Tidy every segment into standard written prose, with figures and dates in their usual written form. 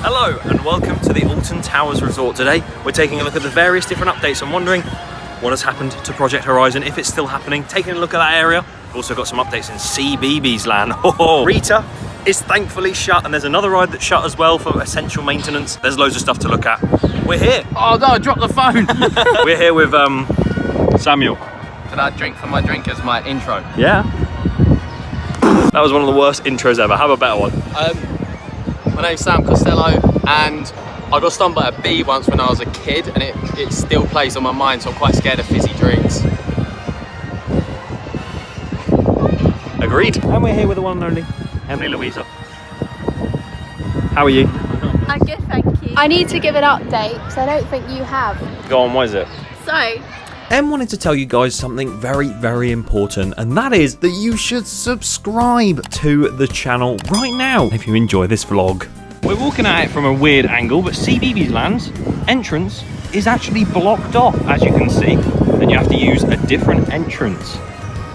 Hello and welcome to the Alton Towers Resort. Today we're taking a look at the various different updates and wondering what has happened to Project Horizon, if it's still happening, taking a look at that area. We've also got some updates in Cbeebies Land. Rita is thankfully shut, and there's another ride that's shut as well for essential maintenance. There's loads of stuff to look at. We're here. Oh no, I dropped the phone. We're here with Samuel. Did I drink from my drink as my intro? Yeah. That was one of the worst intros ever. Have a better one. My name's Sam Costello, and I got stung by a bee once when I was a kid, and it still plays on my mind, so I'm quite scared of fizzy drinks. Agreed. And we're here with the one and only Emily Louisa. How are you? I'm good, thank you. I need to give an update, because I don't think you have. Go on, what is it? So, Em wanted to tell you guys something very, very important, and that is that you should subscribe to the channel right now if you enjoy this vlog. We're walking at it from a weird angle, but Cbeebies Land's entrance is actually blocked off, as you can see, and you have to use a different entrance.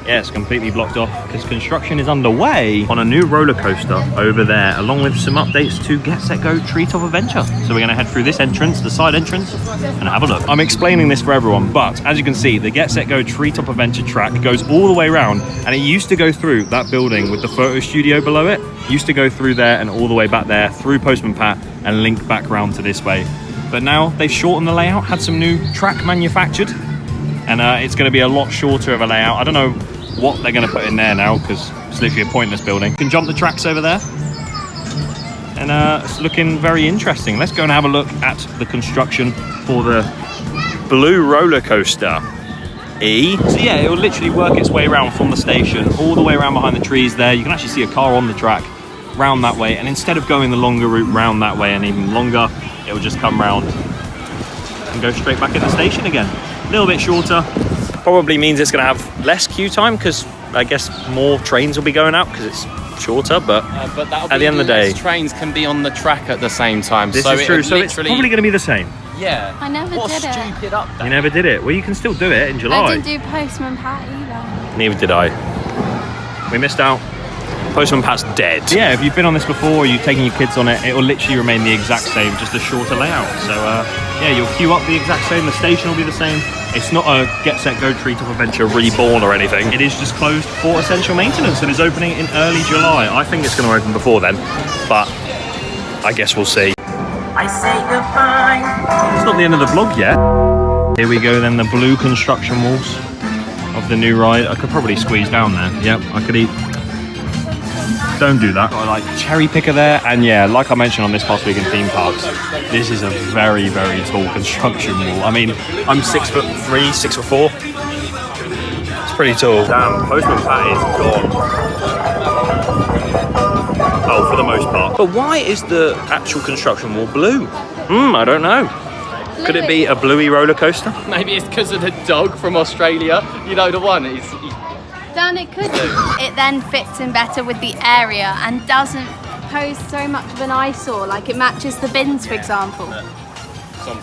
Yeah, it's completely blocked off because construction is underway on a new roller coaster over there, along with some updates to Get Set Go Treetop Adventure. So we're going to head through this entrance, the side entrance, and have a look. I'm explaining this for everyone, but as you can see, the Get Set Go Treetop Adventure track goes all the way around, and it used to go through that building with the photo studio below it. It used to go through there and all the way back there through Postman Pat and link back round to this way. But now they've shortened the layout, had some new track manufactured, and it's going to be a lot shorter of a layout. I don't know what they're going to put in there now because it's literally a pointless building. You can jump the tracks over there, and it's looking very interesting. Let's go and have a look at the construction for the blue roller coaster E. So yeah, it will literally work its way around from the station all the way around behind the trees there. You can actually see a car on the track round that way, and instead of going the longer route round that way and even longer, it will just come round and go straight back at the station again. A little bit shorter. Probably means it's going to have less queue time because I guess more trains will be going out because it's shorter, but at the end of the day, trains can be on the track at the same time. This so is true, so it's probably going to be the same. Yeah. I never what did a it. stupid update. You never did it. Well, you can still do it in July. I didn't do Postman Pat either. Neither did I. We missed out. Postman Pat's dead. Yeah, if you've been on this before or you've taken your kids on it, it will literally remain the exact same, just a shorter layout. So yeah, you'll queue up the exact same, the station will be the same. It's not a Get Set Go Treetop Adventure reborn or anything. It is just closed for essential maintenance and is opening in early July. I think it's going to open before then, but I guess we'll see. I say goodbye. It's not the end of the vlog yet. Here we go then, the blue construction walls of the new ride. I could probably squeeze down there. Yep, I could eat. Don't do that. Got like cherry picker there, and yeah, like I mentioned on this past week in theme parks, this is a very, very tall construction wall. I mean, I'm 6'3", 6'4". It's pretty tall. Damn, Postman Pat is gone. Oh, for the most part. But why is the actual construction wall blue? I don't know. Could it be a bluey roller coaster? Maybe it's because of the dog from Australia. You know, the one. Dan, it could do. It then fits in better with the area and doesn't pose so much of an eyesore. Like it matches the bins, for example.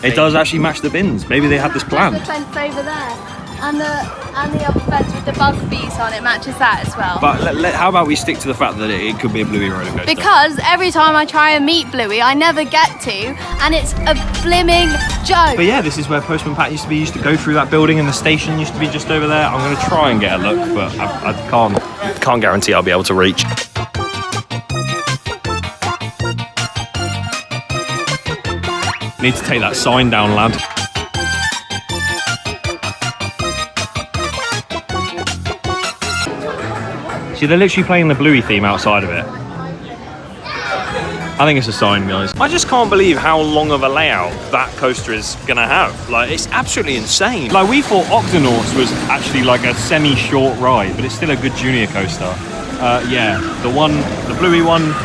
It does actually match the bins. Maybe they had this planned. The fence over there, and the other fence with the bug bees on it matches that as well. But how about we stick to the fact that it could be a bluey roller coaster? Because every time I try and meet Bluey, I never get to, and it's a flimming joke. But yeah, this is where Postman Pat used to be. Used to go through that building, and the station used to be just over there. I'm going to try and get a look, but I can't guarantee I'll be able to reach. Need to take that sign down, lad. See, they're literally playing the Bluey theme outside of it. I think it's a sign, guys. I just can't believe how long of a layout that coaster is gonna have. Like, it's absolutely insane. Like, we thought Octonauts was actually like a semi-short ride, but it's still a good junior coaster. Yeah, the Bluey one,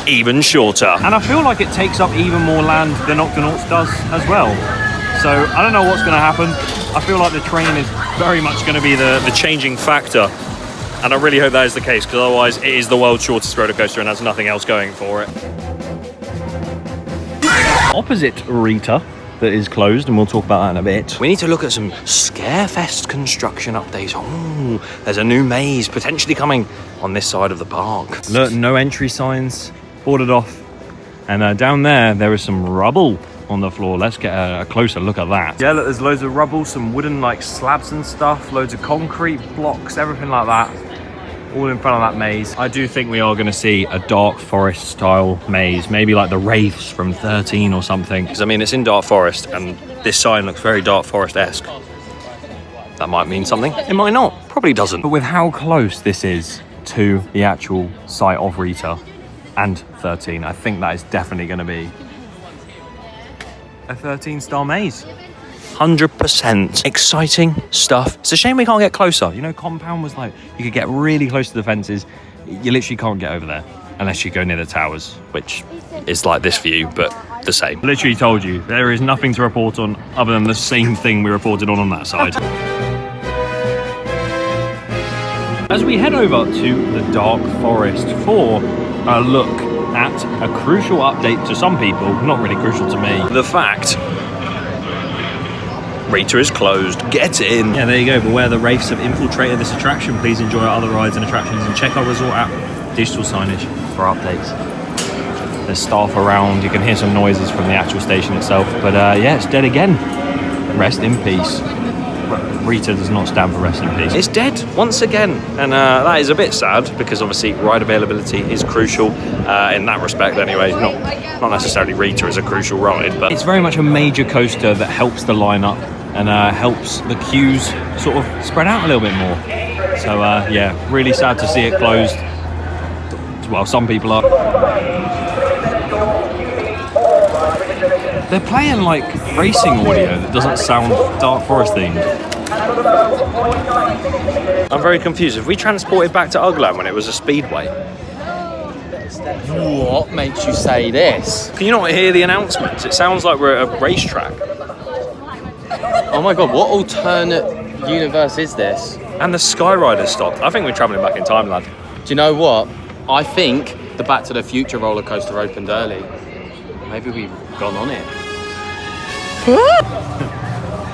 even shorter. And I feel like it takes up even more land than Octonauts does as well. So I don't know what's gonna happen. I feel like the train is very much gonna be the changing factor. And I really hope that is the case, because otherwise it is the world's shortest roller coaster and has nothing else going for it. Opposite Rita, that is closed, and we'll talk about that in a bit. We need to look at some Scarefest construction updates. Oh, there's a new maze potentially coming on this side of the park. Look, no entry signs, boarded off. And down there is some rubble on the floor. Let's get a closer look at that. Yeah, look, there's loads of rubble, some wooden like slabs and stuff, loads of concrete blocks, everything like that, all in front of that maze. I do think we are going to see a dark forest style maze, maybe like the Wraiths from 13 or something. Because I mean, it's in dark forest and this sign looks very dark forest-esque. That might mean something, it might not, probably doesn't. But with how close this is to the actual site of Rita and 13, I think that is definitely going to be a 13-star maze. 100% exciting stuff. It's a shame we can't get closer. You know, Compound was like, you could get really close to the fences. You literally can't get over there unless you go near the towers, which is like this view, but the same. Literally told you, there is nothing to report on other than the same thing we reported on that side. As we head over to the Dark Forest for a look at a crucial update to some people, not really crucial to me. The fact Rita is closed. Get in. Yeah, there you go. Beware the Wraiths have infiltrated this attraction. Please enjoy our other rides and attractions and check our resort app. Digital signage for updates. There's staff around. You can hear some noises from the actual station itself. But yeah, it's dead again. Rest in peace. Rita does not stand for rest in peace. It's dead once again, and that is a bit sad because obviously ride availability is crucial in that respect anyway. Not necessarily Rita is a crucial ride, but it's very much a major coaster that helps the lineup and helps the queues sort of spread out a little bit more. So yeah, really sad to see it closed. Well, some people are. They're playing like racing audio that doesn't sound Dark Forest themed. I'm very confused. Have we transported back to Ugland when it was a speedway? What makes you say this? Can you not hear the announcements? It sounds like we're at a racetrack. Oh my god, what alternate universe is this? And the Skyrider stopped. I think we're travelling back in time, lad. Do you know what? I think the Back to the Future roller coaster opened early. Maybe we've gone on it.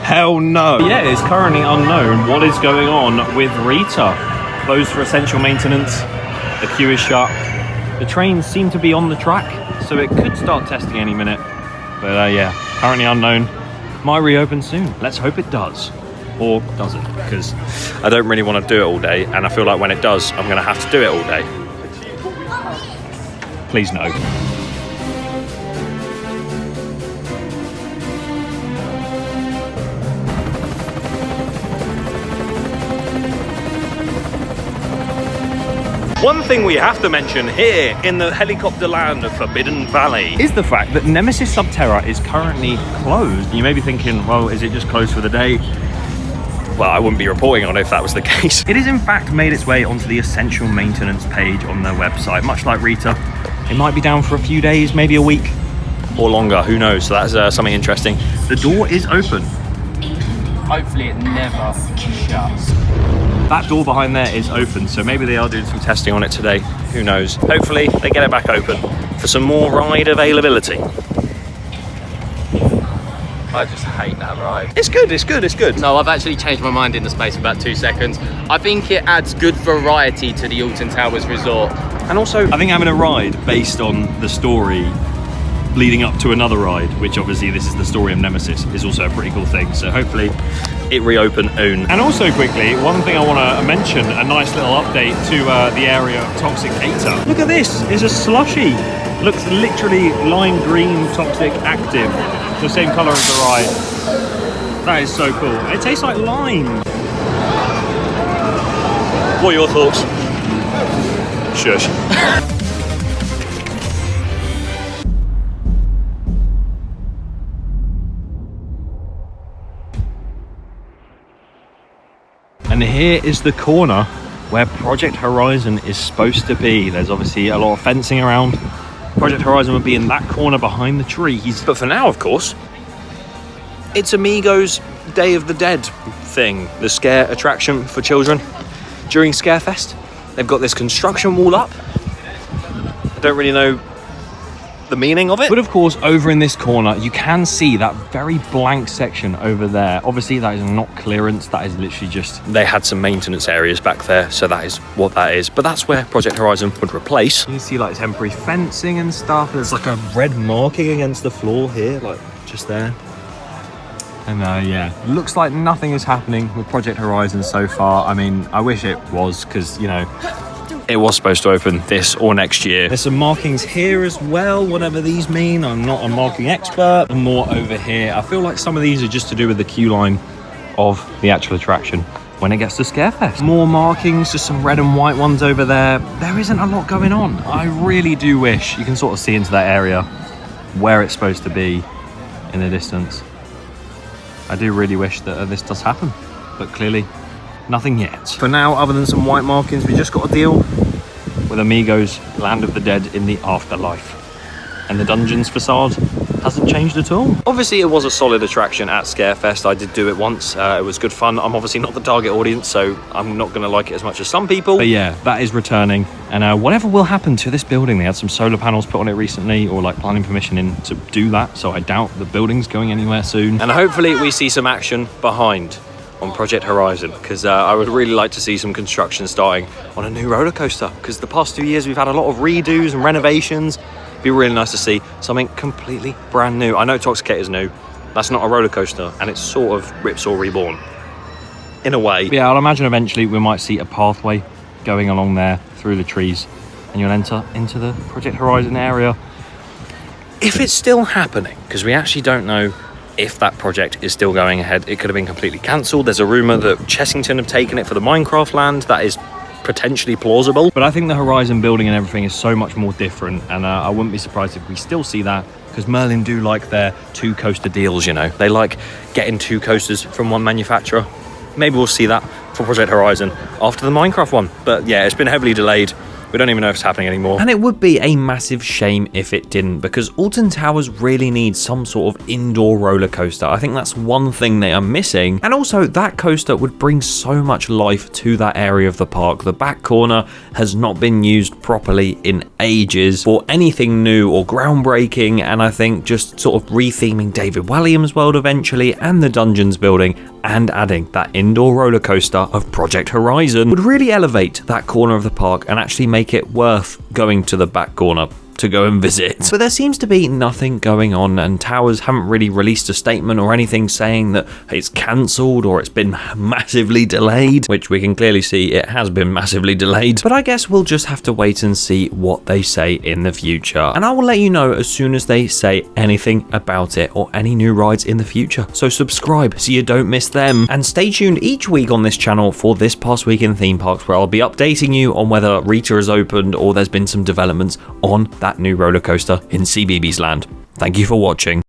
Hell no. Yeah, it's currently unknown what is going on with Rita. Closed for essential maintenance. The queue is shut. The trains seem to be on the track, so it could start testing any minute. But yeah, currently unknown. Might reopen soon. Let's hope it does. Or doesn't, because I don't really want to do it all day, and I feel like when it does, I'm going to have to do it all day. Please no. One thing we have to mention here in the helicopter land of Forbidden Valley is the fact that Nemesis Sub Terra is currently closed. You may be thinking, well, is it just closed for the day? Well, I wouldn't be reporting on it if that was the case. It has in fact made its way onto the essential maintenance page on their website, much like Rita. It might be down for a few days, maybe a week or longer, who knows? So that's something interesting. The door is open. Hopefully it never shuts. That door behind there is open, so maybe they are doing some testing on it today. Who knows? Hopefully they get it back open for some more ride availability. I just hate that ride. It's good, it's good, it's good. No, I've actually changed my mind in the space of about 2 seconds. I think it adds good variety to the Alton Towers resort. And also, I think having a ride based on the story leading up to another ride, which obviously this is the story of Nemesis, is also a pretty cool thing. So hopefully it reopen own. And also quickly, one thing I want to mention, a nice little update to the area of Toxicator. Look at this, it's a slushy. Looks literally lime green toxic active. The same colour as the ride. That is so cool. It tastes like lime. What are your thoughts? Shush. And here is the corner where Project Horizon is supposed to be. There's obviously a lot of fencing around. Project Horizon would be in that corner behind the trees. But for now, of course, it's Amigo's Day of the Dead thing, the scare attraction for children during Scarefest. They've got this construction wall up. I don't really know the meaning of it. But of course, over in this corner, you can see that very blank section over there. Obviously, that is not clearance. That is literally just, they had some maintenance areas back there. So that is what that is. But that's where Project Horizon would replace. You can see like temporary fencing and stuff. There's like a red marking against the floor here, like just there. And yeah, looks like nothing is happening with Project Horizon so far. I mean, I wish it was, because, you know, it was supposed to open this or next year. There's some markings here as well, whatever these mean. I'm not a marking expert. And more over here. I feel like some of these are just to do with the queue line of the actual attraction when it gets to Scarefest. More markings, just some red and white ones over there. There isn't a lot going on. I really do wish you can sort of see into that area where it's supposed to be in the distance. I do really wish that this does happen, but clearly nothing yet. For now, other than some white markings, we just got to deal with Amigo's Land of the Dead in the Afterlife. And the Dungeons facade hasn't changed at all. Obviously, it was a solid attraction at Scarefest. I did do it once. It was good fun. I'm obviously not the target audience, so I'm not going to like it as much as some people. But yeah, that is returning. And whatever will happen to this building, they had some solar panels put on it recently, or like planning permission in to do that. So I doubt the building's going anywhere soon. And hopefully we see some action behind on Project Horizon, because I would really like to see some construction starting on a new roller coaster, because the past 2 years we've had a lot of redos and renovations. It'd be really nice to see something completely brand new. I know Toxicator is new. That's not a roller coaster, and it's sort of Ripsaw reborn in a way. But yeah, I'll imagine eventually we might see a pathway going along there through the trees, and you'll enter into the Project Horizon area. If it's still happening, because we actually don't know if that project is still going ahead. It could have been completely cancelled. There's a rumour that Chessington have taken it for the Minecraft land. That is potentially plausible. But I think the Horizon building and everything is so much more different, and I wouldn't be surprised if we still see that, because Merlin do like their 2 coaster deals, you know. They like getting 2 coasters from one manufacturer. Maybe we'll see that for Project Horizon after the Minecraft one. But yeah, it's been heavily delayed. We don't even know if it's happening anymore. And it would be a massive shame if it didn't, because Alton Towers really needs some sort of indoor roller coaster. I think that's one thing they are missing. And also, that coaster would bring so much life to that area of the park. The back corner has not been used properly in ages for anything new or groundbreaking. And I think just sort of retheming David Walliams' world eventually, and the Dungeons building, and adding that indoor roller coaster of Project Horizon would really elevate that corner of the park and actually make it worth going to the back corner to go and visit. But there seems to be nothing going on, and Towers haven't really released a statement or anything saying that it's cancelled or it's been massively delayed, which we can clearly see it has been massively delayed. But I guess we'll just have to wait and see what they say in the future, and I will let you know as soon as they say anything about it or any new rides in the future. So subscribe so you don't miss them, and stay tuned each week on this channel for This Past Week in Theme Parks, where I'll be updating you on whether Rita has opened or there's been some developments on that new roller coaster in Cbeebies Land. Thank you for watching.